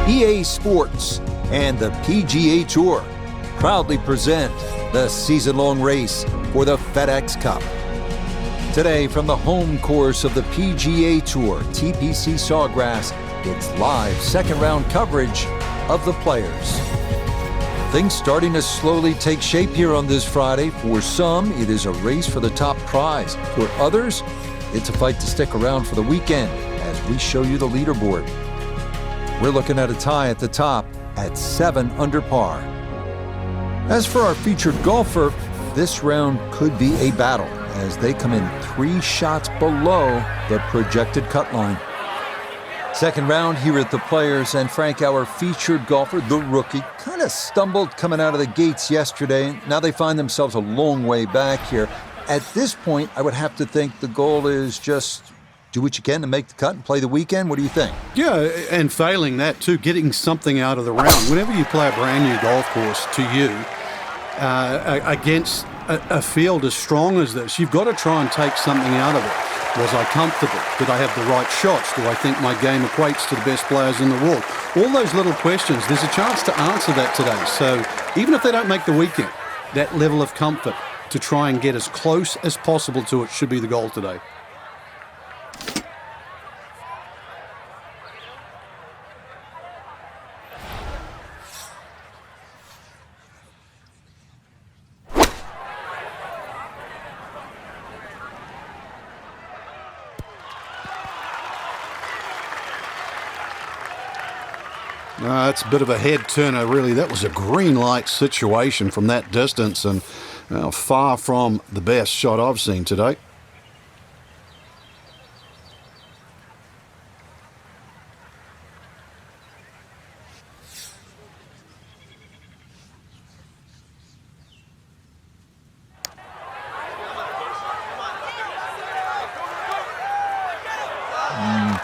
EASports and the PGA Tour proudly present the season-long race for the FedEx Cup. Today, from the home course of the PGA Tour, TPC Sawgrass, it's live second-round coverage of the Players. Things starting to slowly take shape here on this Friday. For some, it is a race for the top prize. For others, it's a fight to stick around for the weekend as we show you the leaderboard. We're looking at a tie at the top at 7 under par. As for our featured golfer, this round could be a battle as they come in 3 shots below the projected cut line. Second round here at the Players, and Frank, our featured golfer, the rookie, kind of stumbled coming out of the gates yesterday. Now they find themselves a long way back here. At this point, I would have to think the goal is just do what you can to make the cut and play the weekend. What do you think? Yeah, and failing that too, getting something out of the round. Whenever you play a brand new golf course to you, against a field as strong as this, you've got to try and take something out of it. Was I comfortable? Did I have the right shots? Do I think my game equates to the best players in the world? All those little questions, there's a chance to answer that today. So even if they don't make the weekend, that level of comfort to try and get as close as possible to it should be the goal today. That's a bit of a head turner, really. That was a green light situation from that distance, and far from the best shot I've seen today.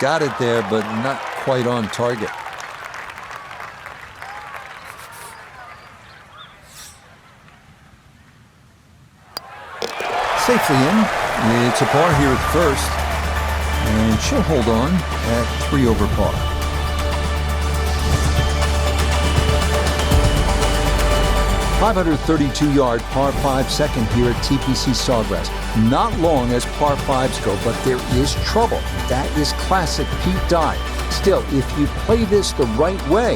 Got it there, but not quite on target. Safely in. It's a par here at first, and she'll hold on at 3 over par. .532-yard par 5 second here at TPC Sawgrass. Not long as par 5s go, but there is trouble. That is classic Pete Dye. Still, if you play this the right way,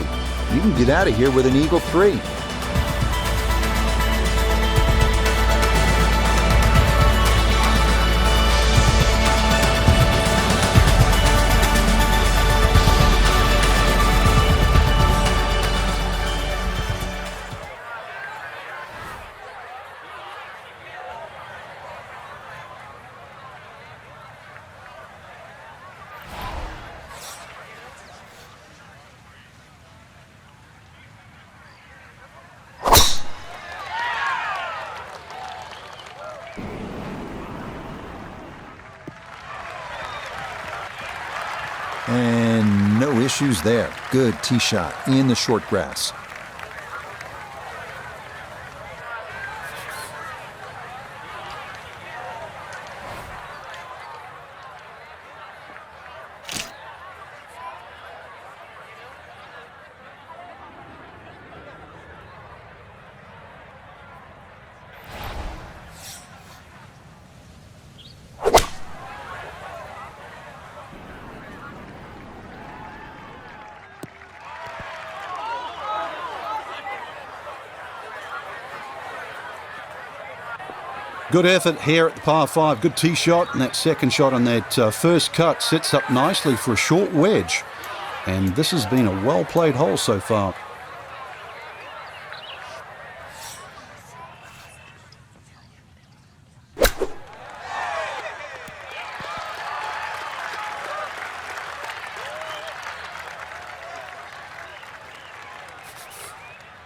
you can get out of here with an eagle 3. And no issues there. Good tee shot in the short grass. Good effort here at the par 5. Good tee shot, and that second shot on that first cut sets up nicely for a short wedge. And this has been a well-played hole so far.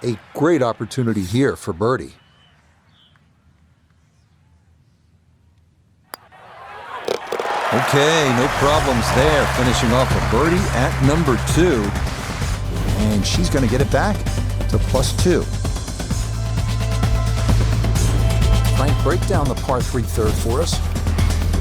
A great opportunity here for birdie. Okay, no problems there. Finishing off a birdie at number 2. And she's going to get it back to +2. Frank, break down the par 3 third for us.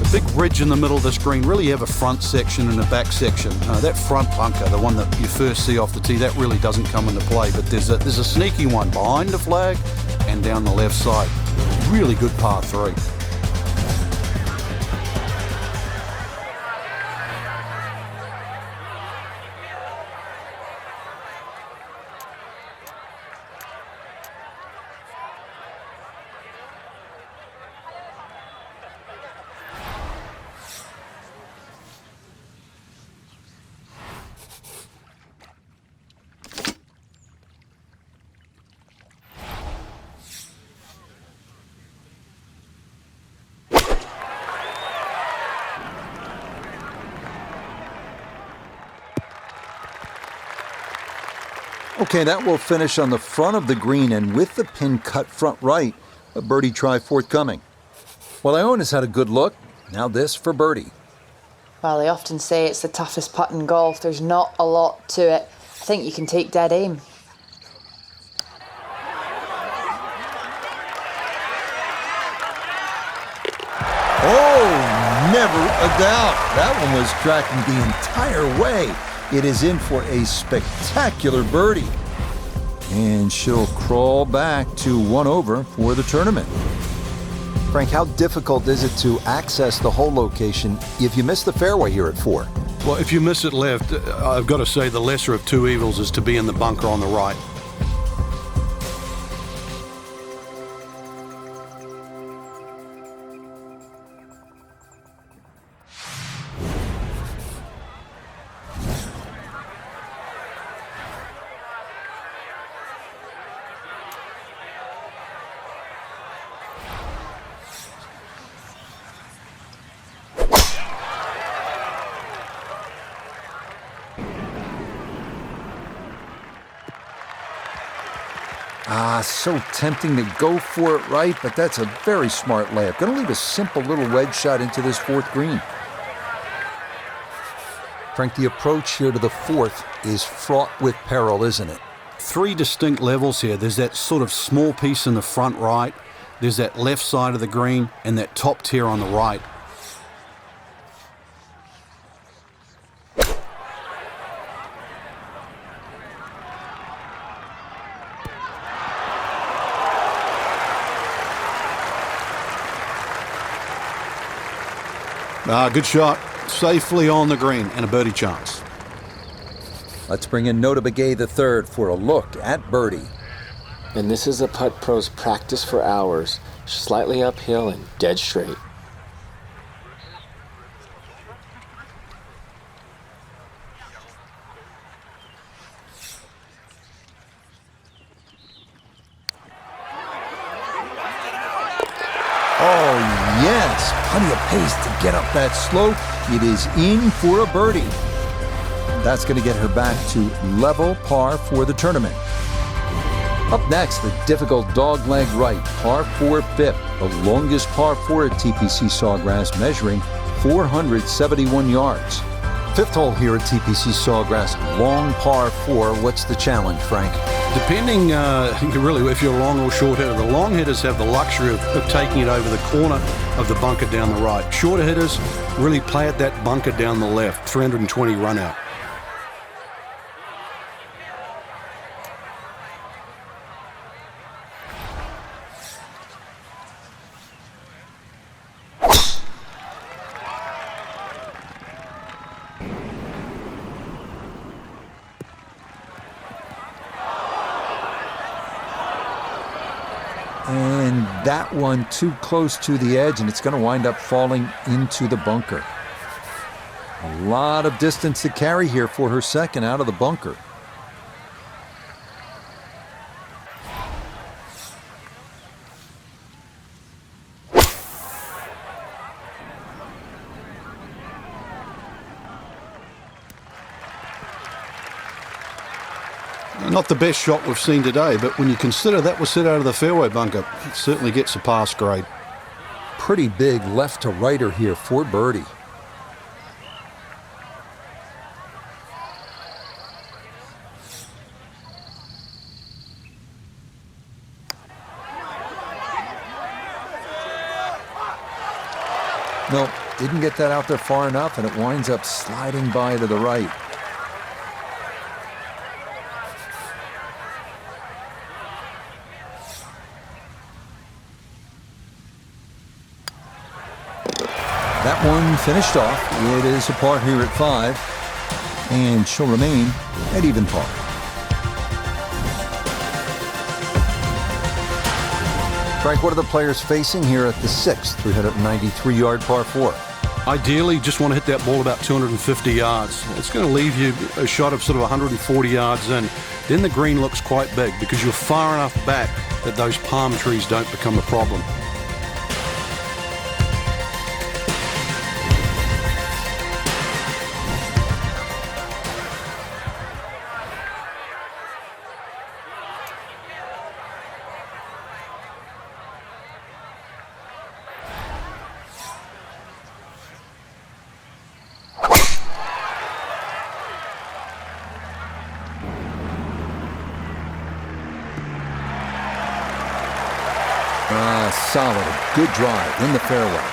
The big ridge in the middle of this green, really have a front section and a back section. That front bunker, the one that you first see off the tee, that really doesn't come into play, but there's a sneaky one behind the flag and down the left side. Really good par 3. Okay, that will finish on the front of the green, and with the pin cut front right, a birdie try forthcoming. Well, Iona's had a good look. Now this for birdie. Well, they often say it's the toughest putt in golf. There's not a lot to it. I think you can take dead aim. Oh, never a doubt. That one was tracking the entire way. It is in for a spectacular birdie. And she'll crawl back to 1 over for the tournament. Frank, how difficult is it to access the hole location if you miss the fairway here at 4? Well, if you miss it left, I've got to say the lesser of two evils is to be in the bunker on the right. So tempting to go for it right, but that's a very smart layup. Going to leave a simple little wedge shot into this 4th green. Frank, the approach here to the 4th is fraught with peril, isn't it? 3 distinct levels here. There's that sort of small piece in the front right, there's that left side of the green, and that top tier on the right. Good shot. Safely on the green and a birdie chance. Let's bring in Nota Begay III for a look at birdie. And this is a putt pros practice for hours, slightly uphill and dead straight. Oh, yes, plenty of pace to get up that slope. It is in for a birdie. That's going to get her back to level par for the tournament. Up next, the difficult dogleg right, par 4 5th, the longest par 4 at TPC Sawgrass, measuring 471 yards. 5th hole here at TPC Sawgrass, long par 4. What's the challenge, Frank? Depending, really, if you're a long or short hitter, the long hitters have the luxury of taking it over the corner of the bunker down the right. Shorter hitters really play at that bunker down the left, 320 run out. And that one too close to the edge, and it's going to wind up falling into the bunker. A lot of distance to carry here for her second out of the bunker. Not the best shot we've seen today, but when you consider that was set out of the fairway bunker, it certainly gets a pass grade. Pretty big left to righter here for birdie. No, didn't get that out there far enough, and it winds up sliding by to the right. That one finished off. It is a par here at 5, and she'll remain at even par. Frank, what are the players facing here at the 6th 393-yard par 4? Ideally, you just want to hit that ball about 250 yards. It's going to leave you a shot of sort of 140 yards in. Then the green looks quite big because you're far enough back that those palm trees don't become a problem. Solid, good drive in the fairway.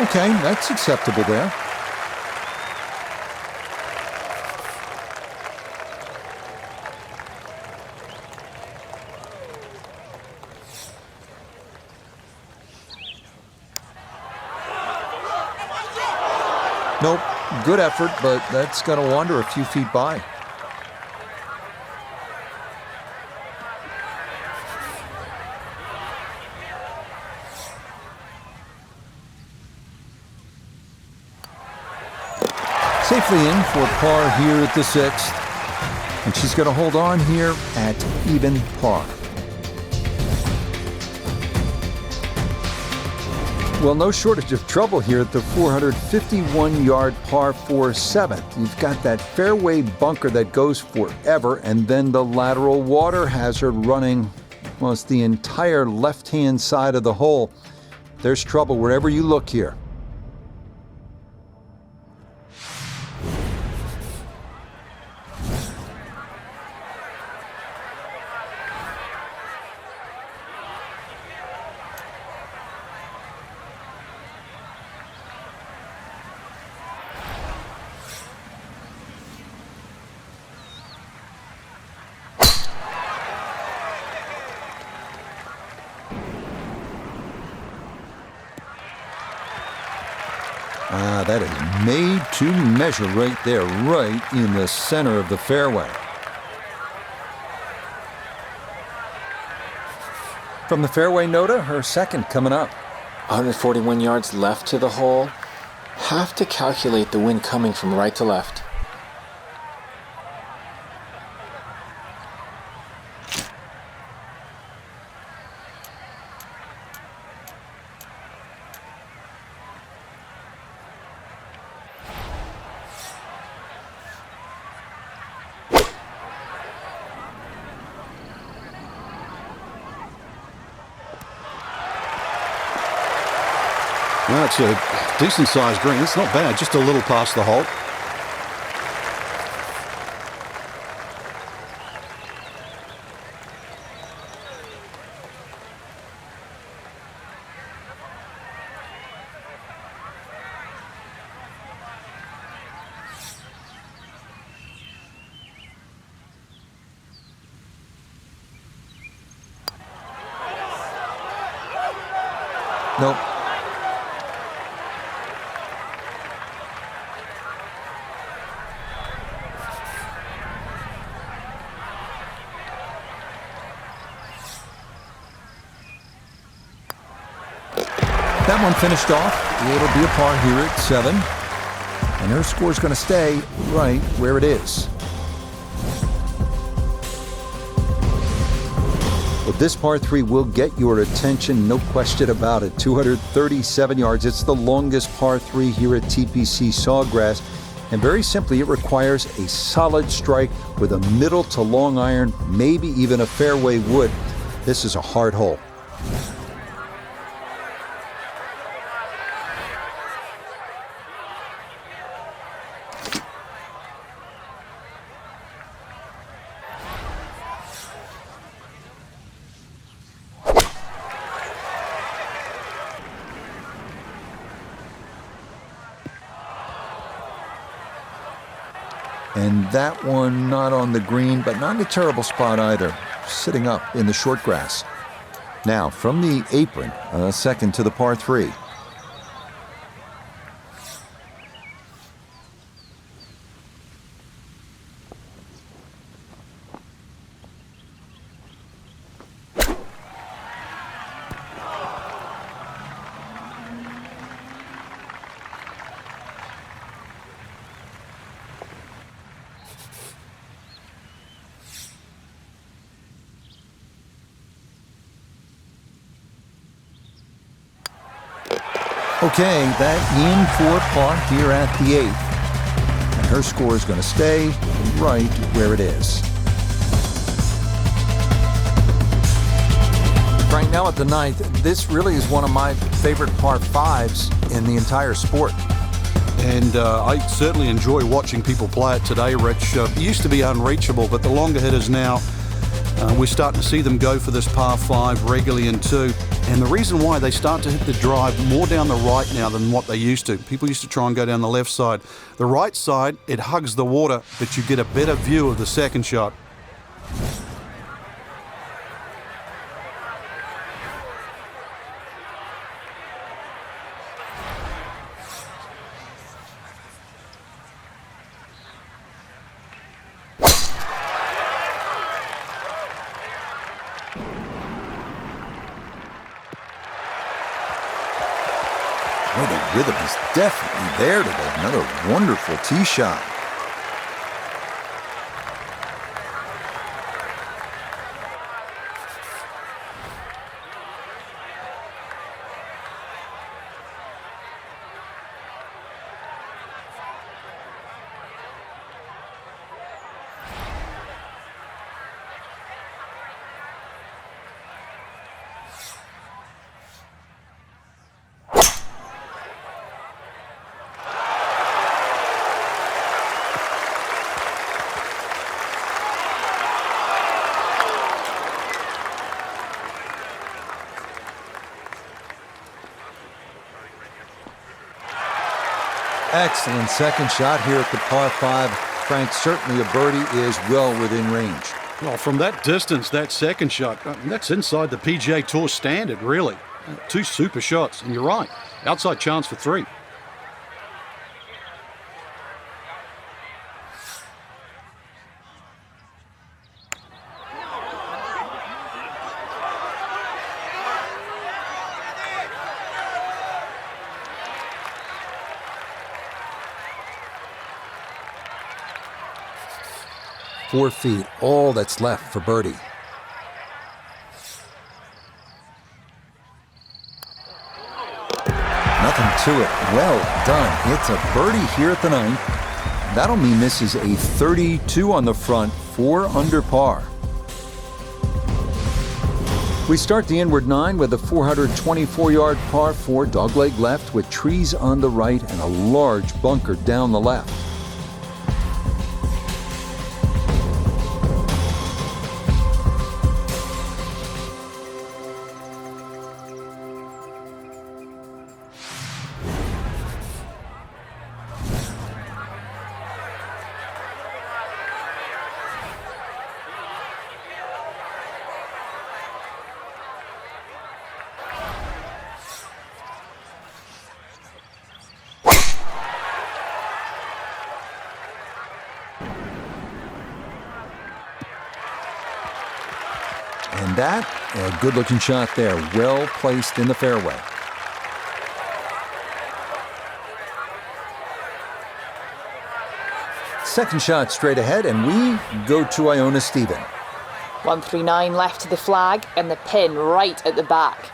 Okay, that's acceptable there. Nope, good effort, but that's going to wander a few feet by. Safely in for par here at the 6th, and she's going to hold on here at even par. Well, no shortage of trouble here at the 451-yard par 4 7th. You've got that fairway bunker that goes forever, and then the lateral water hazard running almost the entire left-hand side of the hole. There's trouble wherever you look here. That is made to measure right there, right in the center of the fairway. From the fairway, Nota, her second coming up. 141 yards left to the hole. Have to calculate the wind coming from right to left. Well, it's a decent-sized green. It's not bad, just a little past the hole. Nope. That one finished off. It'll be a par here at 7. And her score's going to stay right where it is. But this par 3 will get your attention, no question about it. 237 yards. It's the longest par 3 here at TPC Sawgrass. And very simply, it requires a solid strike with a middle to long iron, maybe even a fairway wood. This is a hard hole. And that one not on the green, but not in a terrible spot either, sitting up in the short grass. Now, from the apron, second to the par 3. Okay, that in for par here at the 8th. And her score is going to stay right where it is. Right now at the 9th, this really is one of my favorite par 5s in the entire sport. And I certainly enjoy watching people play it today, Rich. It used to be unreachable, but the longer hitters now, we're starting to see them go for this par 5 regularly in 2. And the reason why they start to hit the drive more down the right now than what they used to. People used to try and go down the left side. The right side, it hugs the water, but you get a better view of the second shot. Oh, the rhythm is definitely there today. Another wonderful tee shot. Excellent second shot here at the par 5. Frank, certainly a birdie is well within range. Well, from that distance, that second shot, that's inside the PGA Tour standard, really. 2 super shots, and you're right. Outside chance for 3. Four feet, all that's left for birdie. Nothing to it. Well done. It's a birdie here at the 9th. That'll mean this is a 32 on the front, 4 under par. We start the inward 9 with a 424-yard par 4, dogleg left with trees on the right and a large bunker down the left. And that, a good-looking shot there, well placed in the fairway. Second shot straight ahead, and we go to Iona Stephen. 139 left to the flag and the pin right at the back.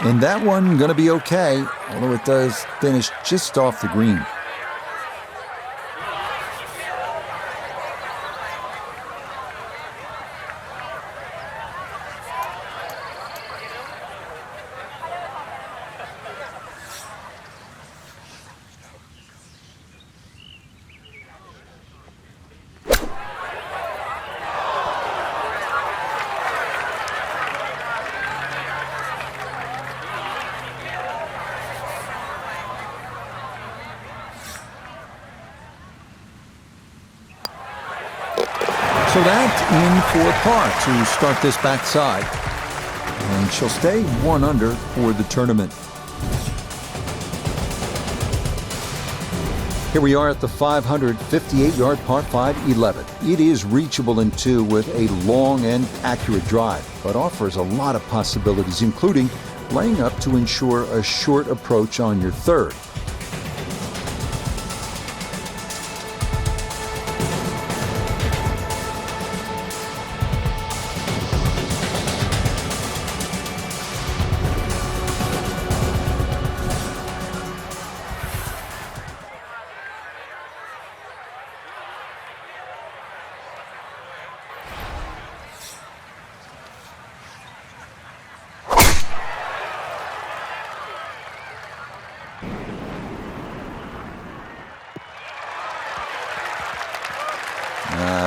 And that one going to be okay, although it does finish just off the green. So that in for par to start this backside. And she'll stay 1 under for the tournament. Here we are at the 558-yard par 5 11. It is reachable in 2 with a long and accurate drive, but offers a lot of possibilities, including laying up to ensure a short approach on your third.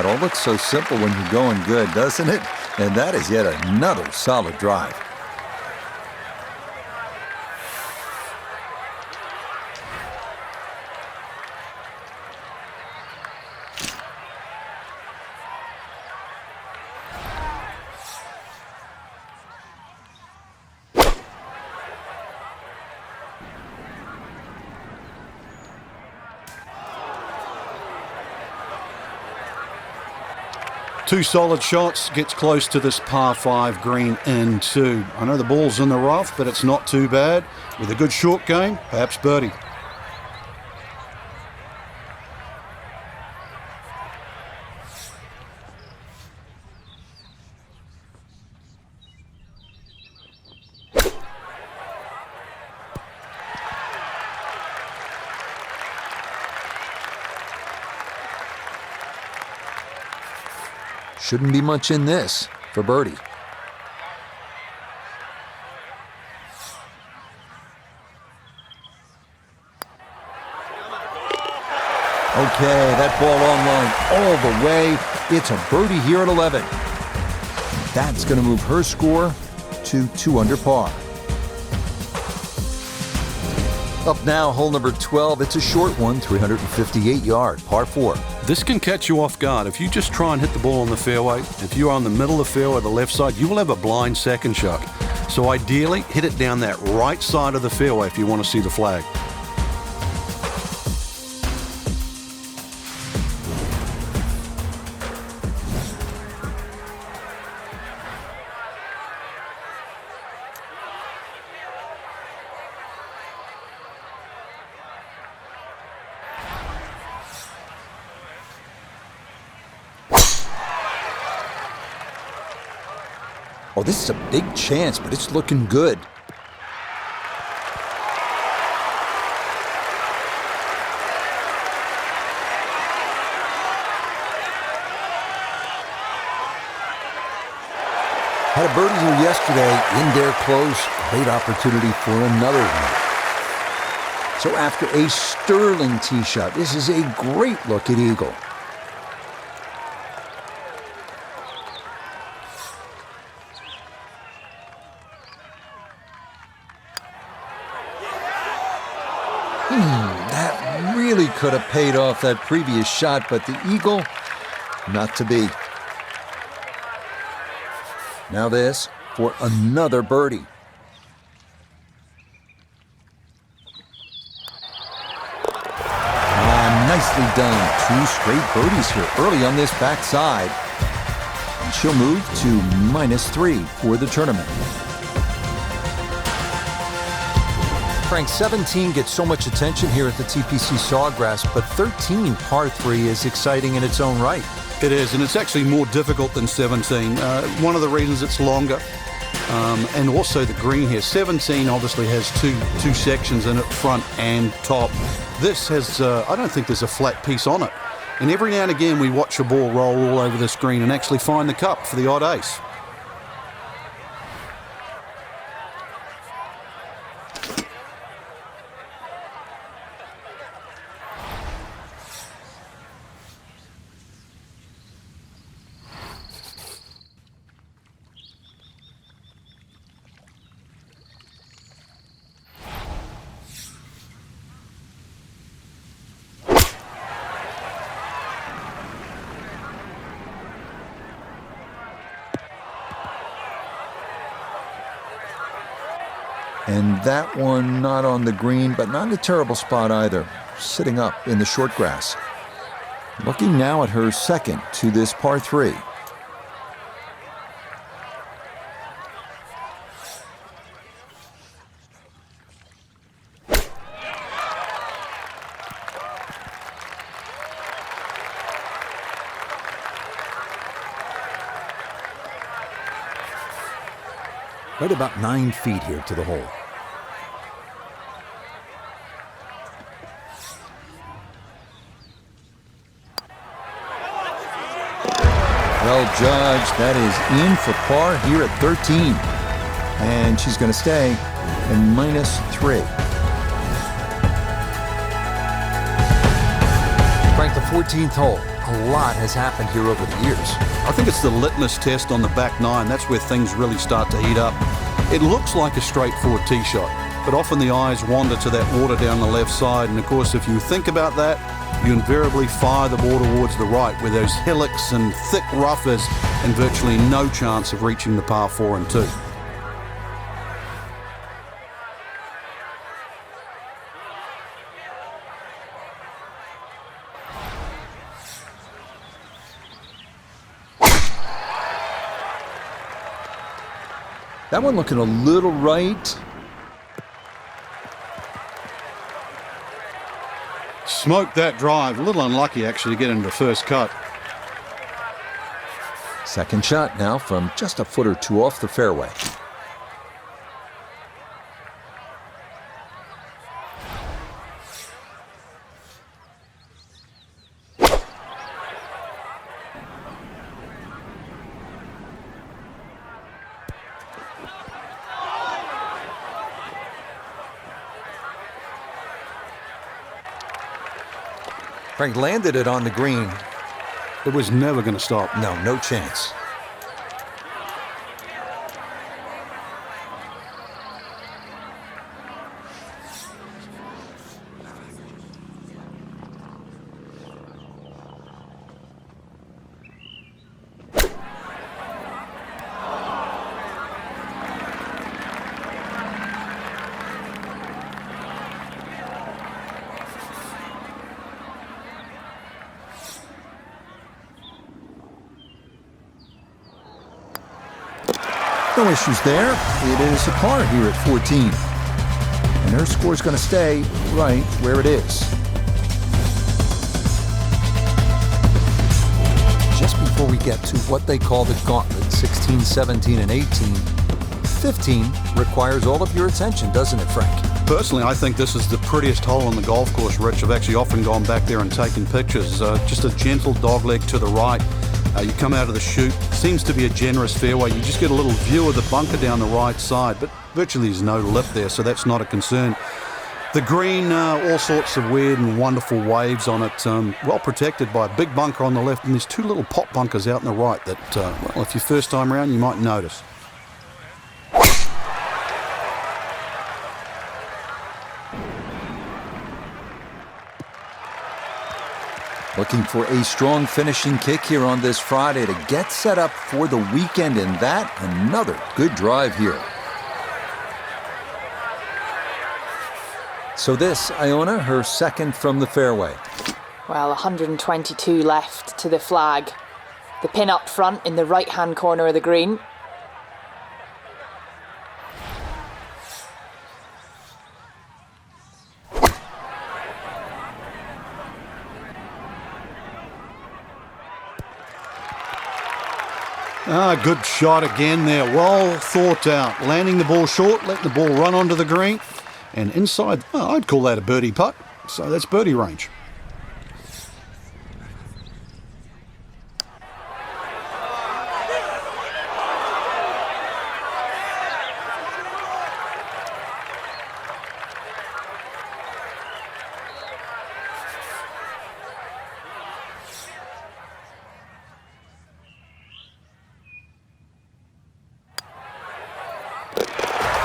It all looks so simple when you're going good, doesn't it? And that is yet another solid drive. Two solid shots, gets close to this par 5 green in 2. I know the ball's in the rough, but it's not too bad. With a good short game, perhaps birdie. Shouldn't be much in this for birdie. Okay, that ball on line all the way. It's a birdie here at 11. That's going to move her score to 2 under par. Up now, hole number 12. It's a short one, 358-yard, par 4. This can catch you off guard. If you just try and hit the ball on the fairway, if you're on the middle of the fairway, the left side, you will have a blind second shot. So ideally, hit it down that right side of the fairway if you want to see the flag. Oh, this is a big chance, but it's looking good. Had a birdie here yesterday, in there close, great opportunity for another one. So after a sterling tee shot, this is a great look at eagle. That really could have paid off that previous shot, but the eagle, not to be. Now this for another birdie. Nicely Nicely done. 2 straight birdies here early on this backside. And she'll move to -3 for the tournament. Frank, 17 gets so much attention here at the TPC Sawgrass, but 13 par 3 is exciting in its own right. It is, and it's actually more difficult than 17. One of the reasons it's longer, and also the green here. 17 obviously has two sections in it, front and top. This has, I don't think there's a flat piece on it. And every now and again we watch a ball roll all over this green and actually find the cup for the odd ace. And that one not on the green, but not in a terrible spot either. Sitting up in the short grass. Looking now at her second to this par 3. Right about 9 feet here to the hole. Well judged. That is in for par here at 13. And she's going to stay in -3. Frank, the 14th hole. A lot has happened here over the years. I think it's the litmus test on the back 9. That's where things really start to heat up. It looks like a straightforward tee shot, but often the eyes wander to that water down the left side. And of course, if you think about that, you invariably fire the ball towards the right, where those hillocks and thick rough is, and virtually no chance of reaching the par 4 and 2. That one looking a little right. Smoked that drive. A little unlucky, actually, to get into the first cut. Second shot now from just a foot or 2 off the fairway. Frank landed it on the green. It was never going to stop. No chance. No issues there. It is a par here at 14. And her score's going to stay right where it is. Just before we get to what they call the gauntlet, 16, 17, and 18, 15 requires all of your attention, doesn't it, Frank? Personally, I think this is the prettiest hole on the golf course, Rich. I've actually often gone back there and taken pictures. Just a gentle dogleg to the right. You come out of the chute, seems to be a generous fairway. You just get a little view of the bunker down the right side, but virtually there's no lip there, so that's not a concern. The green, all sorts of weird and wonderful waves on it, well protected by a big bunker on the left, and there's 2 little pop bunkers out on the right that, well, if you're first time around, you might notice. Looking for a strong finishing kick here on this Friday to get set up for the weekend, and that another good drive here. So this, Iona, her second from the fairway. Well, 122 left to the flag. The pin up front in the right-hand corner of the green. Good shot again there. Well thought out. Landing the ball short, letting the ball run onto the green. And inside, I'd call that a birdie putt. So that's birdie range.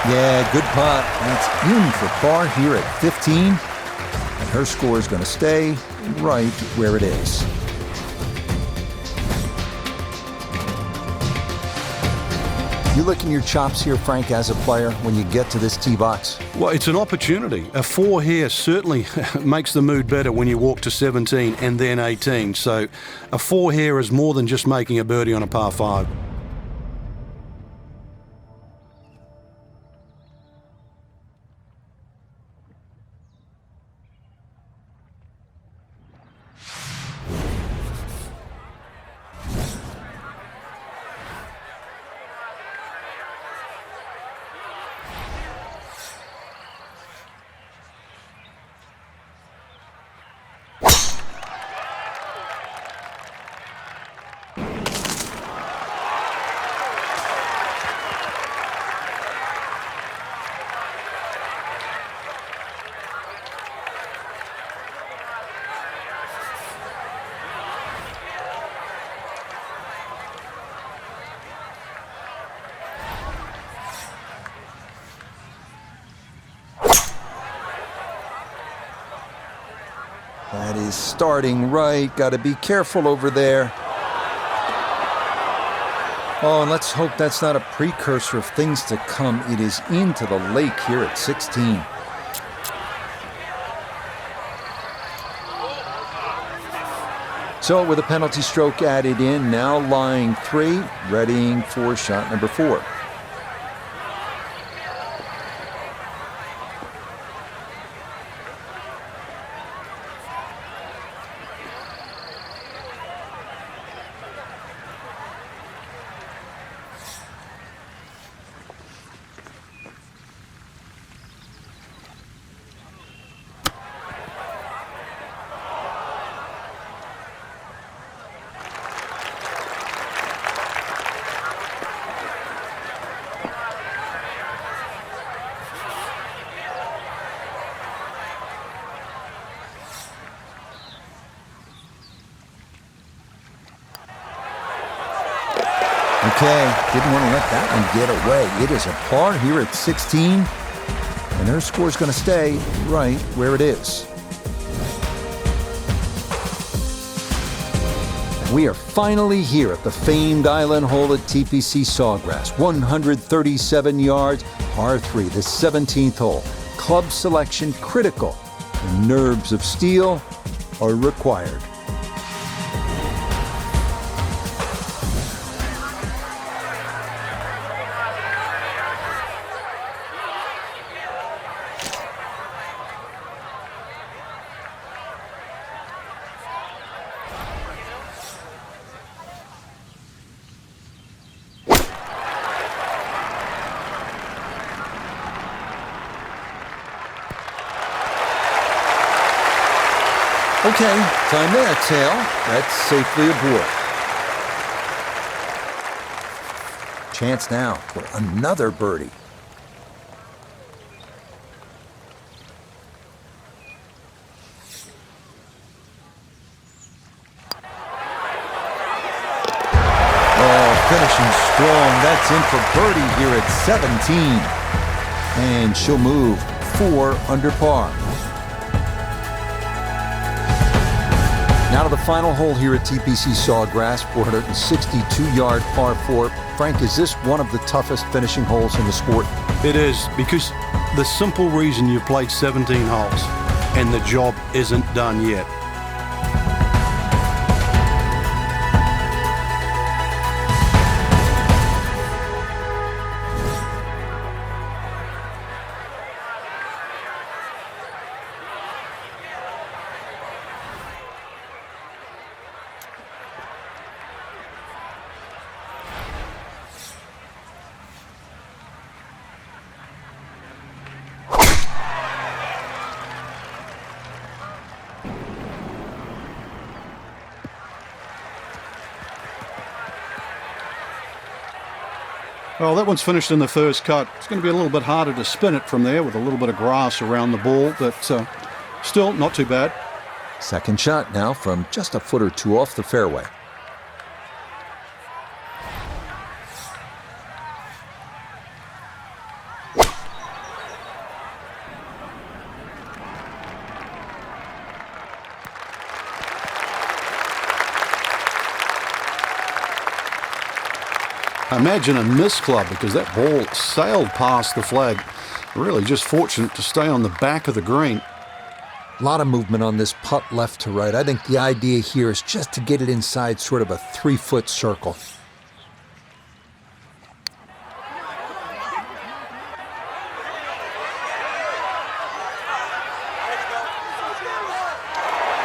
Yeah, good putt. That's in for par here at 15. And her score is going to stay right where it is. You licking your chops here, Frank, as a player, when you get to this tee box? Well, it's an opportunity. A 4 here certainly makes the mood better when you walk to 17 and then 18. So a 4 here is more than just making a birdie on a par 5. That is starting right. Got to be careful over there. Oh, and let's hope that's not a precursor of things to come. It is into the lake here at 16. So with a penalty stroke added in, now lying 3, readying for shot number 4. Okay, didn't want to let that one get away. It is a par here at 16, and her score is going to stay right where it is. And we are finally here at the famed island hole at TPC Sawgrass. 137 yards, par 3, the 17th hole. Club selection critical. The nerves of steel are required. Okay, time to exhale. That's safely aboard. Chance now for another birdie. Oh, finishing strong. That's in for birdie here at 17. And she'll move 4 under par. Now to the final hole here at TPC Sawgrass, 462-yard par 4. Frank, is this one of the toughest finishing holes in the sport? It is, because the simple reason you've played 17 holes and the job isn't done yet. Well, that one's finished in the first cut. It's going to be a little bit harder to spin it from there with a little bit of grass around the ball, but still not too bad. Second shot now from just a foot or two off the fairway. Imagine a miss club because that ball sailed past the flag. Really just fortunate to stay on the back of the green. A lot of movement on this putt left to right. I think the idea here is just to get it inside sort of a 3-foot circle.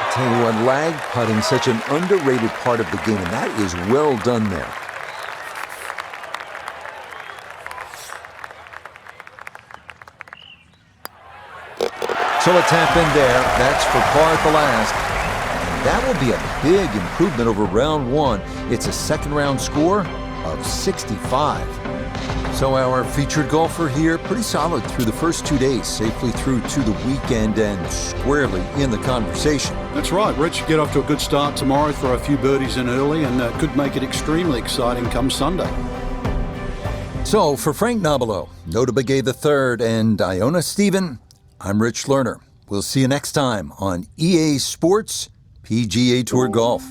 I tell you what, lag putting, such an underrated part of the game, and that is well done there. So a tap in there, that's for par at the last. And that will be a big improvement over round one. It's a second round score of 65. So our featured golfer here, pretty solid through the first 2 days, safely through to the weekend and squarely in the conversation. That's right, Rich. Get off to a good start tomorrow, throw a few birdies in early, and could make it extremely exciting come Sunday. So for Frank Nobilo, Nota Begay III, and Iona Stephen, I'm Rich Lerner. We'll see you next time on EA Sports PGA Tour Golf.